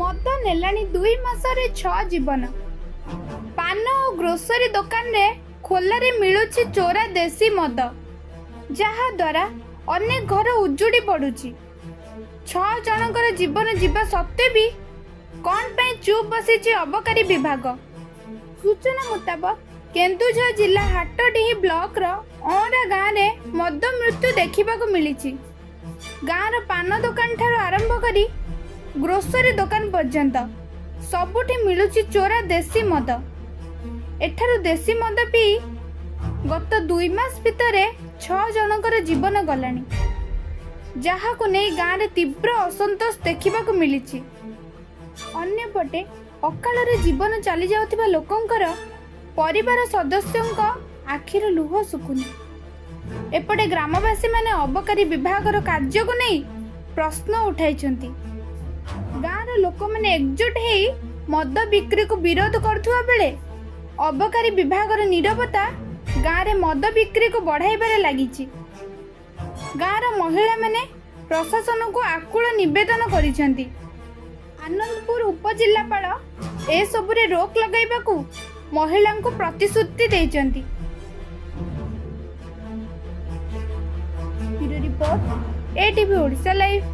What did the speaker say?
ମଦ ନେଲାଣି 2 ମାସରେ 6 ଜୀବନ। ପାନ ଓ ଗ୍ରୋସରୀ ଦୋକାନରେ ଖୋଲାରେ ମିଳୁଛି ଚୋରା ଦେଶୀ ମଦ, ଯାହା ଦ୍ୱାରା ଅନେକ ଘର ଉଜୁଡ଼ି ପଡ଼ୁଛି। 6 ଜଣଙ୍କର ଜୀବନ ଯିବା ସତ୍ତ୍ୱେ ବି କ'ଣ ପାଇଁ ଚୁପ୍ ବସିଛି ଅବକାରୀ ବିଭାଗ? ସୂଚନା ମୁତାବକ କେନ୍ଦୁଝର ଜିଲ୍ଲା ହାଟଡିହି ବ୍ଲକର ଅଁରା ଗାଁରେ ମଦ ମୃତ୍ୟୁ ଦେଖିବାକୁ ମିଳିଛି। ଗାଁର ପାନ ଦୋକାନ ଠାରୁ ଆରମ୍ଭ କରି ଗ୍ରୋସରୀ ଦୋକାନ ପର୍ଯ୍ୟନ୍ତ ସବୁଠି ମିଳୁଛି ଚୋରା ଦେଶୀ ମଦ। ଏଠାରୁ ଦେଶୀ ମଦ ପିଇ ଗତ 2 ମାସ ଭିତରେ 6 ଜଣଙ୍କର ଜୀବନ ଗଲାଣି, ଯାହାକୁ ନେଇ ଗାଁରେ ତୀବ୍ର ଅସନ୍ତୋଷ ଦେଖିବାକୁ ମିଳିଛି। ଅନ୍ୟପଟେ ଅକାଳରେ ଜୀବନ ଚାଲି ଯାଉଥିବା ଲୋକଙ୍କର ପରିବାର ସଦସ୍ୟଙ୍କ ଆଖିର ଲୁହ ଶୁଖୁନି। ଏପଟେ ଗ୍ରାମବାସୀମାନେ ଅବକାରୀ ବିଭାଗର କାର୍ଯ୍ୟକୁ ନେଇ ପ୍ରଶ୍ନ ଉଠାଇଛନ୍ତି। ଗାଁର ଲୋକମାନେ ଏକଜୁଟ ହେଇ ମଦ ବିକ୍ରିକୁ ବିରୋଧ କରୁଥିବା ବେଳେ ଅବକାରୀ ବିଭାଗର ନୀରବତା ଗାଁରେ ମଦ ବିକ୍ରିକୁ ବଢ଼ାଇବାରେ ଲାଗିଛି। ଗାଁର ମହିଳାମାନେ ପ୍ରଶାସନକୁ ଆକୁଳ ନିବେଦନ କରିଛନ୍ତି। ଆନନ୍ଦପୁର ଉପଜିଲ୍ଲାପାଳ ଏସବୁରେ ରୋକ ଲଗାଇବାକୁ ମହିଳାଙ୍କୁ ପ୍ରତିଶ୍ରୁତି ଦେଇଛନ୍ତି। Report ATV Odisha live.